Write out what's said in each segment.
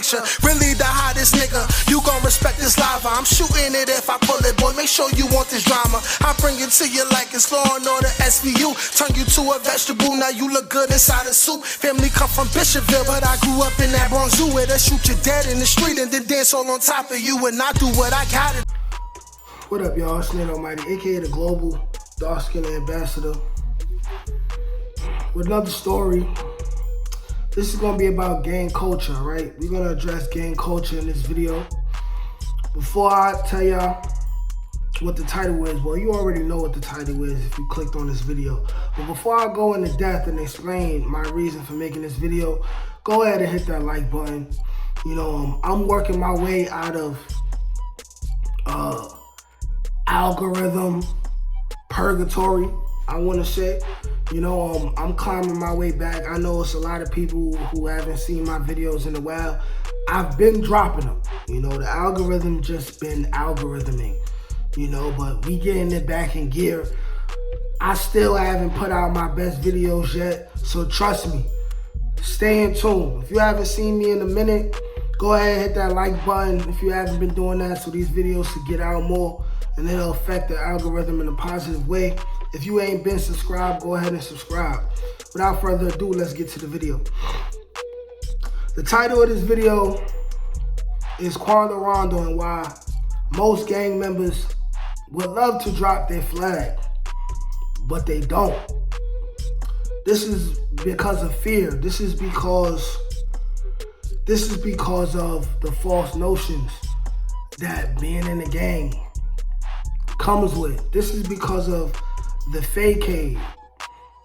picture. Really the hottest nigga, you gon' respect this lava. I'm shooting it if I pull it, boy, make sure you want this drama. I bring it to you like it's Law and Order SVU. Turn you to a vegetable, now you look good inside a soup. Family come from Bishopville, but I grew up in that Bronx Zoo where they shoot you dead in the street and then dance all on top of you, and I do what I gotta. What up, y'all? It's Nate Almighty, aka the Global Dark Skin Ambassador, with another story. This is gonna be about gang culture, right? We're gonna address gang culture in this video. Before I tell y'all what the title is, well, you already know what the title is if you clicked on this video. But before I go into depth and explain my reason for making this video, go ahead and hit that like button. You know, I'm working my way out of algorithm purgatory, I want to say. You know, I'm climbing my way back. I know it's a lot of people who haven't seen my videos in a while. I've been dropping them. You know, the algorithm just been algorithming, you know, but we getting it back in gear. I still haven't put out my best videos yet, so trust me, stay in tune. If you haven't seen me in a minute, go ahead and hit that like button if you haven't been doing that, so these videos can get out more and it'll affect the algorithm in a positive way. If you ain't been subscribed, go ahead and subscribe. Without further ado, let's get to the video. The title of this video is Quando, Rondo, and why most gang members would love to drop their flag, but they don't. This is because of fear. This is because of the false notions that being in a gang comes with. This is because of the facade.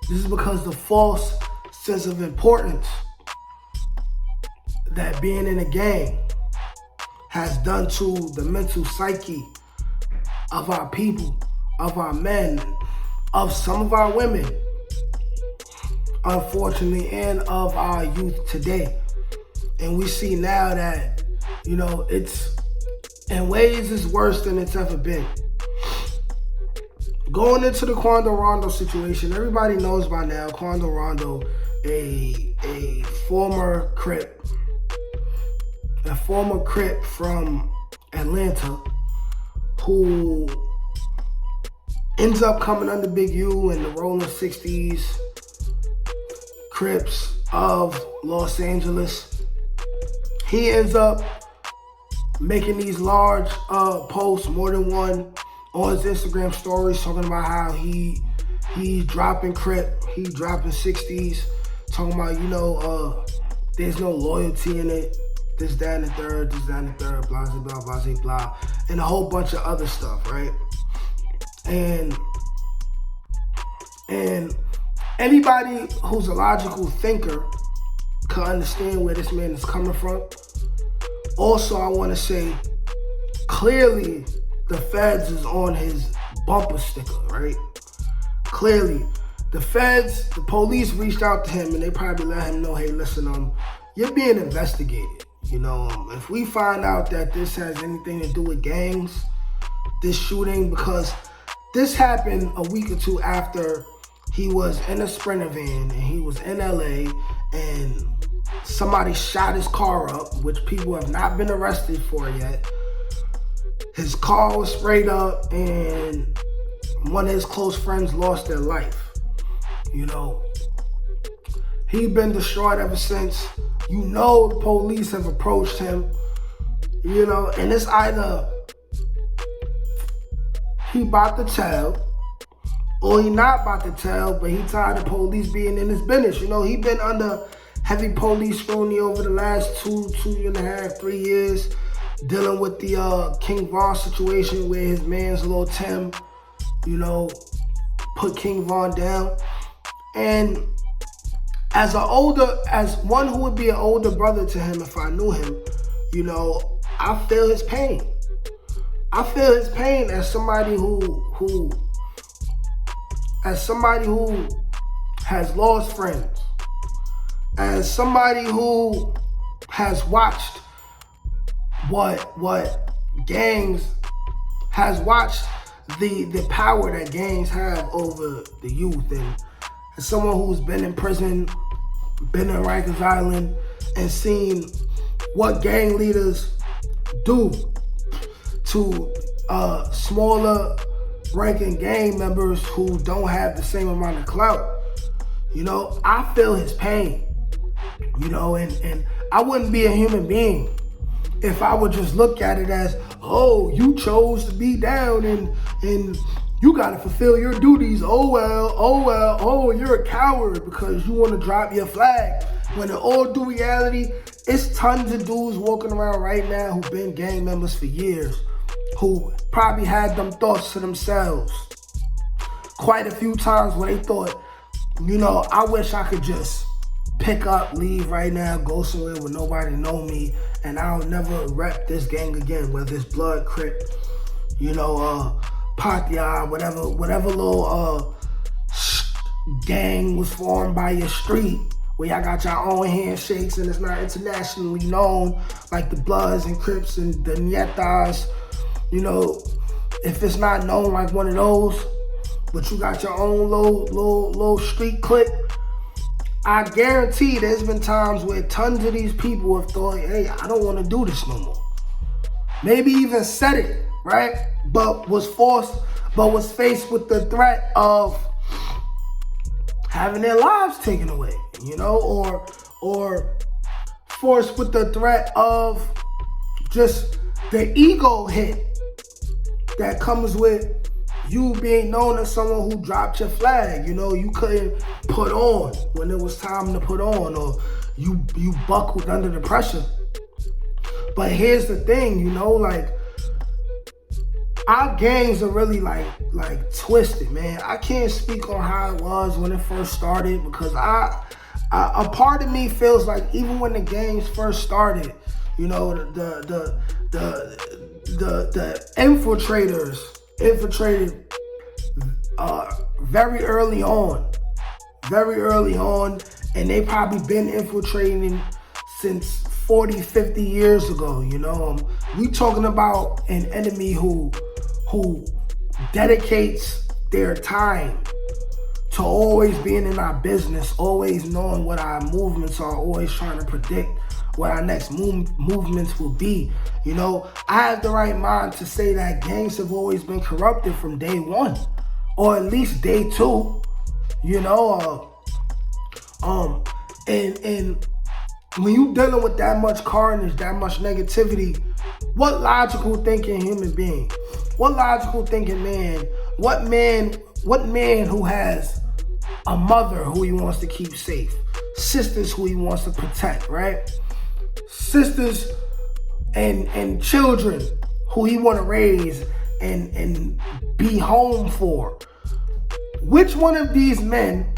This is because the false sense of importance that being in a gang has done to the mental psyche of our people, of our men, of some of our women, unfortunately, and of our youth today. And we see now that, you know, it's in ways it's worse than it's ever been. Going into the Quando Rondo situation, everybody knows by now, Quando Rondo, a former Crip from Atlanta, who ends up coming under Big U and the Rolling 60s Crips of Los Angeles. He ends up making these large posts, more than one, on his Instagram stories, talking about how he's dropping Crip, he's dropping 60s, talking about, you know, there's no loyalty in it, this, that, and the third, blah, blah, blah, blah, blah, and a whole bunch of other stuff, right? And anybody who's a logical thinker can understand where this man is coming from. Also, I want to say, clearly, the feds is on his bumper sticker, right? Clearly, the police reached out to him and they probably let him know, hey, listen, you're being investigated. You know, if we find out that this has anything to do with gangs, this shooting, because this happened a week or two after he was in a Sprinter van and he was in LA and somebody shot his car up, which people have not been arrested for yet. His car was sprayed up and one of his close friends lost their life. You know, he's been destroyed ever since. You know, the police have approached him, you know, and it's either he about to tell or he not about to tell, but he tired of police being in his business. You know, he been under heavy police scrutiny over the last two and a half, 3 years, dealing with the King Von situation where his man's Lil Tim, you know, put King Von down. And as one who would be an older brother to him if I knew him, you know, I feel his pain. I feel his pain as somebody who has lost friends, as somebody who has watched what gangs has watched the power that gangs have over the youth, and as someone who's been in prison, been in Rikers Island, and seen what gang leaders do to smaller ranking gang members who don't have the same amount of clout. You know, I feel his pain. You know, and I wouldn't be a human being if I would just look at it as, oh, you chose to be down and you gotta fulfill your duties. Oh, you're a coward because you wanna drop your flag. When in all due reality, it's tons of dudes walking around right now who've been gang members for years, who probably had them thoughts to themselves quite a few times where they thought, you know, I wish I could just pick up, leave right now, go somewhere where nobody know me, and I'll never rep this gang again, whether it's Blood, Crip, you know, Patria, whatever little gang was formed by your street, where y'all got your own handshakes and it's not internationally known, like the Bloods and Crips and the Nietas. You know, if it's not known like one of those, but you got your own little street clique, I guarantee there's been times where tons of these people have thought, hey, I don't want to do this no more. Maybe even said it, right? But was faced with the threat of having their lives taken away, you know, or forced with the threat of just the ego hit that comes with you being known as someone who dropped your flag. You know, you couldn't put on when it was time to put on, or you buckled under the pressure. But here's the thing, you know, like, our gangs are really like twisted, man. I can't speak on how it was when it first started, because a part of me feels like even when the gangs first started, you know, the infiltrators infiltrated very early on, and they probably been infiltrating since 40, 50 years ago, you know. We talking about an enemy who dedicates their time to always being in our business, always knowing what our movements are, always trying to predict what our next movements will be. You know, I have the right mind to say that gangs have always been corrupted from day one, or at least day two, you know. And when you dealing with that much carnage, that much negativity, what logical thinking human being, what logical thinking man, what man who has a mother who he wants to keep safe, sisters who he wants to protect, right? Sisters and children who he want to raise and be home for. Which one of these men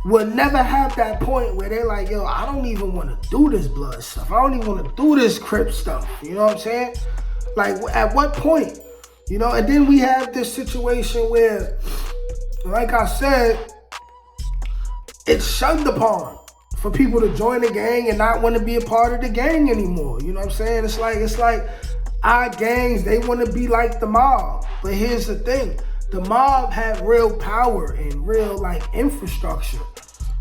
will never have that point where they're like, yo, I don't even want to do this blood stuff. I don't even want to do this Crip stuff. You know what I'm saying? Like, at what point? You know, and then we have this situation where, like I said, it's shunned upon for people to join the gang and not want to be a part of the gang anymore. You know what I'm saying? It's like our gangs, they want to be like the mob. But here's the thing. The mob have real power and real, like, infrastructure.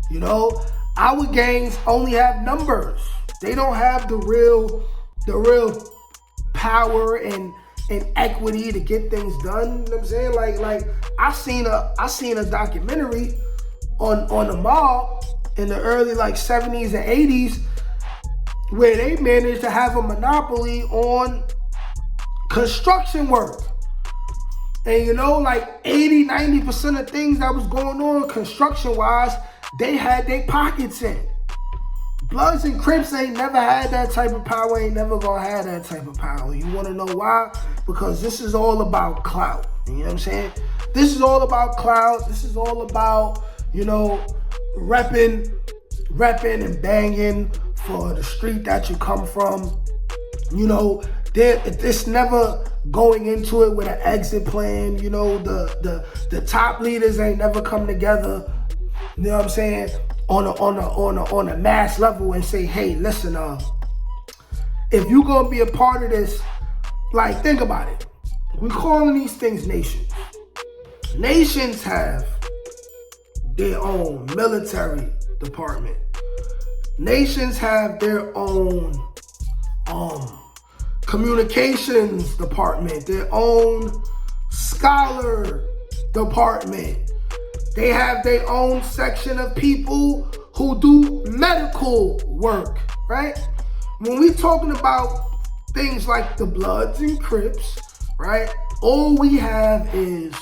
You know, our gangs only have numbers. They don't have the real power and equity to get things done. You know what I'm saying? Like I seen a documentary on the mob in the early, like, 70s and 80s, where they managed to have a monopoly on construction work. And, you know, like 80-90% of things that was going on construction-wise, they had their pockets in. Bloods and Crips ain't never had that type of power, ain't never gonna have that type of power. You wanna know why? Because this is all about clout. You know what I'm saying? This is all about clout. This is all about, you know, repping and banging for the street that you come from. You know, it's never going into it with an exit plan. You know, the top leaders ain't never come together, you know what I'm saying, on a mass level and say, hey, listen, if you gonna be a part of this, like, think about it. We calling these things nations. Nations have their own military department. Nations have their own communications department, their own scholar department. They have their own section of people who do medical work, right? When we talking about things like the Bloods and Crips, right? All we have is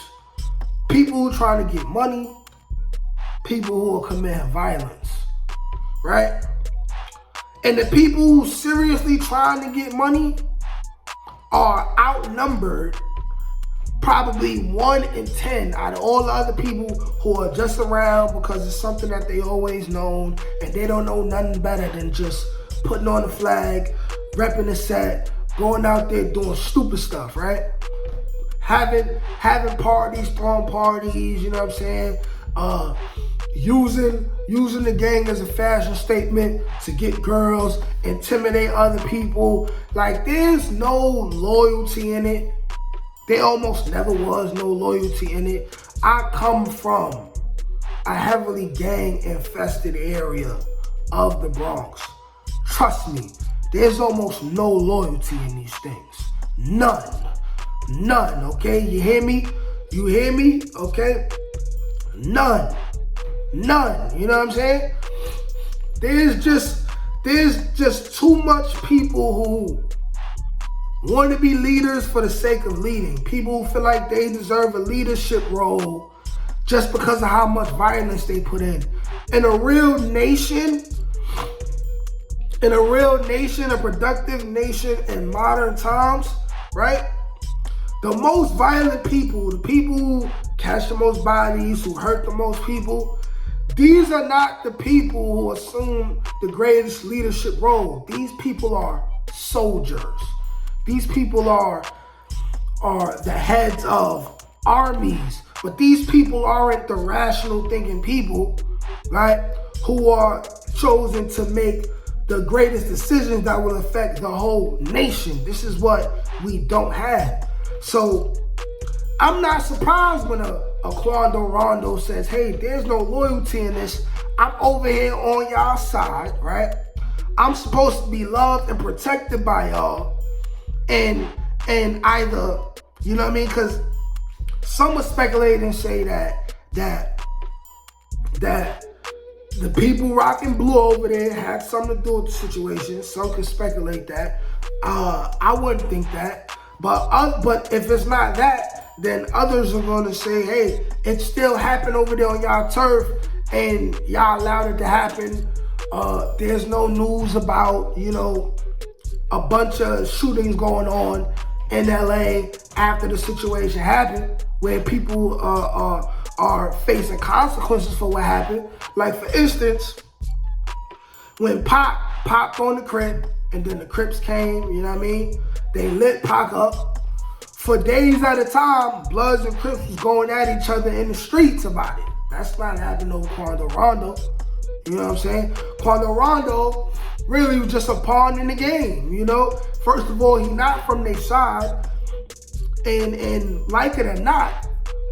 people who are trying to get money, people who are committing violence, right? And the people who seriously trying to get money are outnumbered probably 1 in 10 out of all the other people who are just around because it's something that they always known and they don't know nothing better than just putting on a flag, repping the set, going out there doing stupid stuff, right? Having parties, throwing parties, you know what I'm saying? Using the gang as a fashion statement to get girls, intimidate other people. Like, there's no loyalty in it. There almost never was no loyalty in it. I come from a heavily gang-infested area of the Bronx. Trust me, there's almost no loyalty in these things. None, okay? You hear me? You hear me? Okay? None, you know what I'm saying? There's just too much people who want to be leaders for the sake of leading. People who feel like they deserve a leadership role just because of how much violence they put in. In a real nation, a productive nation in modern times, right? The most violent people, the people who catch the most bodies, who hurt the most people, these are not the people who assume the greatest leadership role. These people are soldiers. These people are the heads of armies, but these people aren't the rational thinking people, right? Who are chosen to make the greatest decisions that will affect the whole nation. This is what we don't have. So I'm not surprised when a Quando Rondo says, hey, there's no loyalty in this. I'm over here on y'all side, right? I'm supposed to be loved and protected by y'all. And either, you know what I mean? Because some would speculate and say that the people rocking blue over there had something to do with the situation. Some could speculate that. I wouldn't think that. But if it's not that, then others are going to say, hey, it still happened over there on y'all turf and y'all allowed it to happen. There's no news about, you know, a bunch of shootings going on in LA after the situation happened, where people are facing consequences for what happened. Like, for instance, when Pac popped on the Crip, and then the Crips came, you know what I mean? They lit Pac up. For days at a time, Bloods and Crips was going at each other in the streets about it. That's not happening over Quando Rondo. You know what I'm saying? Quando Rondo really was just a pawn in the game, you know? First of all, he not from their side. And like it or not,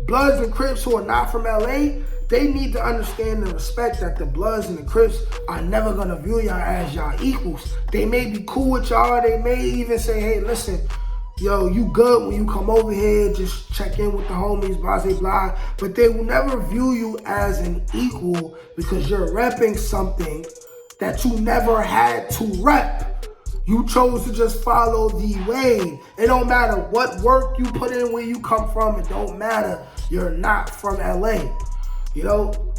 Bloods and Crips who are not from LA, they need to understand and respect that the Bloods and the Crips are never gonna view y'all as y'all equals. They may be cool with y'all. They may even say, hey, listen, yo, you good when you come over here, just check in with the homies, blah, blah, blah. But they will never view you as an equal because you're repping something that you never had to rep. You chose to just follow the wave. It don't matter what work you put in, where you come from. It don't matter. You're not from LA. You know,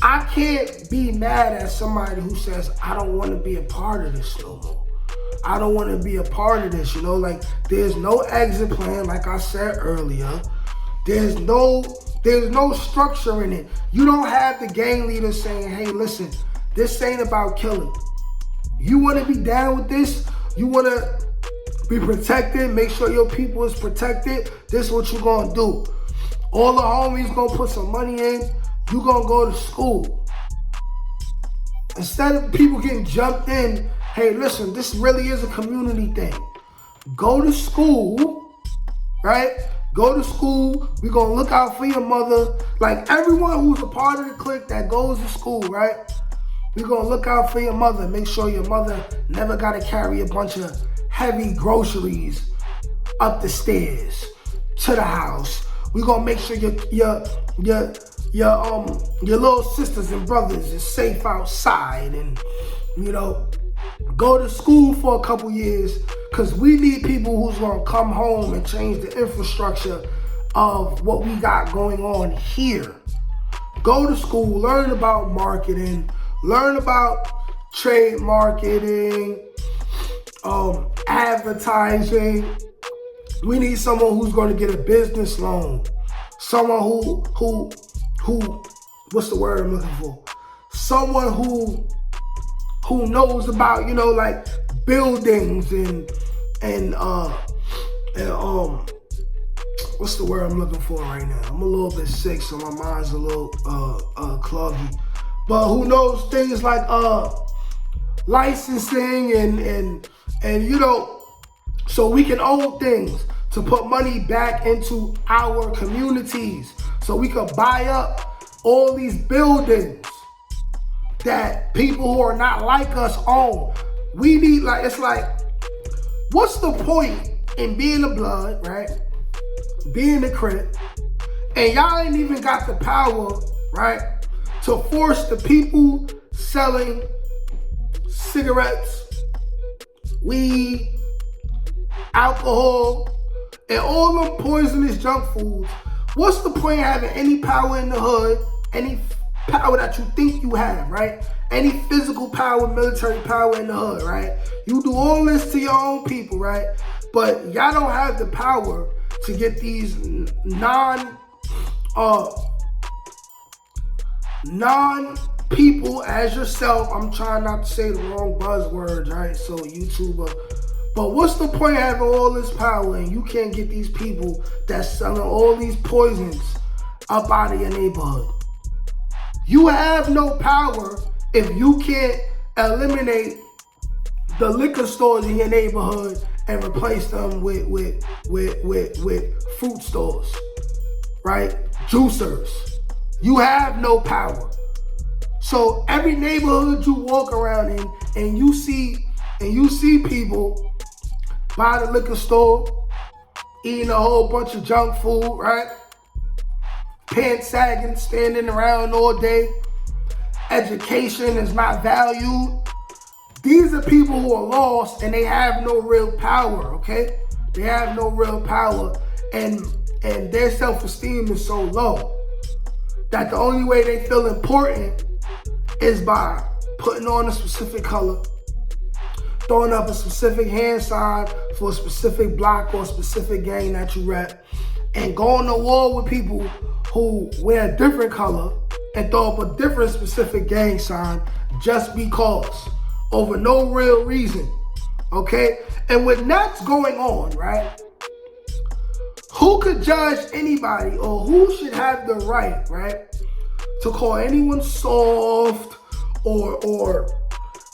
I can't be mad at somebody who says, I don't want to be a part of this no more. I don't want to be a part of this, you know? Like, there's no exit plan, like I said earlier. There's no structure in it. You don't have the gang leader saying, hey, listen, this ain't about killing. You want to be down with this? You want to be protected? Make sure your people is protected? This is what you're going to do. All the homies going to put some money in. You going to go to school. Instead of people getting jumped in, hey, listen, this really is a community thing. Go to school, right? Go to school. We're going to look out for your mother. Like, everyone who's a part of the clique that goes to school, right? We're going to look out for your mother. Make sure your mother never got to carry a bunch of heavy groceries up the stairs to the house. We're gonna make sure your little sisters and brothers is safe outside, and go to school for a couple years, because we need people who's gonna come home and change the infrastructure of what we got going on here. Go to school, learn about marketing, learn about trade marketing, advertising. We need someone who's going to get a business loan. Someone who what's the word I'm looking for? Someone who knows about, like buildings and what's the word I'm looking for right now? I'm a little bit sick, so my mind's a little cloggy. But who knows things like licensing and so we can own things to put money back into our communities, so we could buy up all these buildings that people who are not like us own. We need, it's like, what's the point in being the blood, right? Being the Crip, and y'all ain't even got the power, right, to force the people selling cigarettes, weed, alcohol, and all them poisonous junk foods. What's the point of having any power in the hood, any power that you think you have, right? Any physical power, military power in the hood, right? You do all this to your own people, right? But y'all don't have the power to get these non-people as yourself. I'm trying not to say the wrong buzzwords, right? So YouTuber. But what's the point of having all this power and you can't get these people that's selling all these poisons up out of your neighborhood? You have no power if you can't eliminate the liquor stores in your neighborhood and replace them with fruit stores, right? Juicers. You have no power. So every neighborhood you walk around in and you see people by the liquor store eating a whole bunch of junk food, right? Pants sagging, standing around all day. Education is not valued. These are people who are lost and they have no real power, okay? They have no real power, and their self-esteem is so low that the only way they feel important is by putting on a specific color, throwing up a specific hand sign for a specific block or a specific gang that you rep, and going to war with people who wear a different color and throw up a different specific gang sign just because, over no real reason, okay? And when that's going on, right, who could judge anybody, or who should have the right, right, to call anyone soft or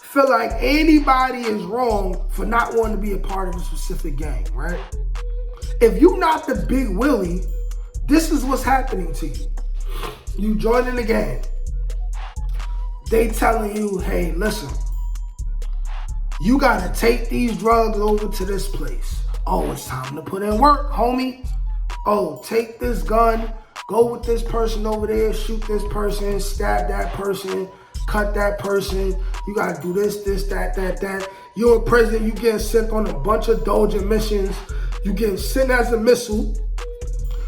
feel like anybody is wrong for not wanting to be a part of a specific gang, right? If you're not the big Willie, this is what's happening to you. You joining the gang. They telling you, hey, listen, you gotta take these drugs over to this place. Oh, it's time to put in work, homie. Oh, take this gun, go with this person over there, shoot this person, stab that person, cut that person. You gotta do this, that. You're in prison, you getting sent on a bunch of Doja missions. You getting sent as a missile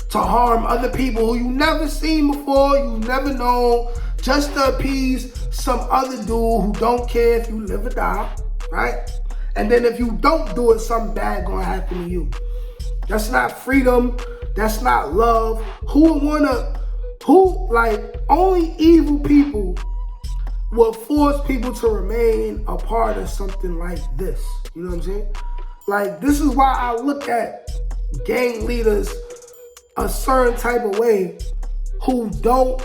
to harm other people who you never seen before, you never known, just to appease some other dude who don't care if you live or die, right? And then if you don't do it, something bad gonna happen to you. That's not freedom. That's not love. Only evil people will force people to remain a part of something like this. You know what I'm saying? Like, this is why I look at gang leaders a certain type of way, who don't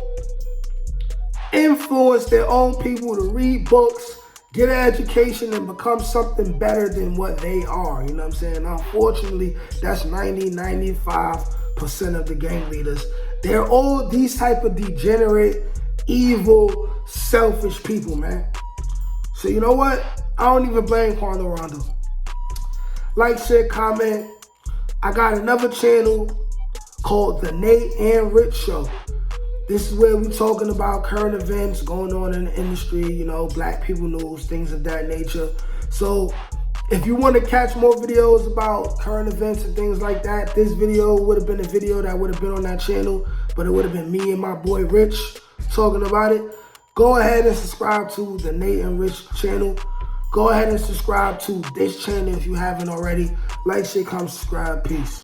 influence their own people to read books, get an education, and become something better than what they are. You know what I'm saying? Unfortunately, that's 95% of the gang leaders. They're all these type of degenerate, evil, selfish people, man. So you know what? I don't even blame Quando Rondo. Like, share, comment. I got another channel called The Nate and Rich Show. This is where we talking about current events going on in the industry, you know, black people news, things of that nature. So if you want to catch more videos about current events and things like that, this video would have been a video that would have been on that channel, but it would have been me and my boy Rich talking about it. Go ahead and subscribe to the Nate and Rich channel. Go ahead and subscribe to this channel if you haven't already. Like, share, comment, subscribe. Peace.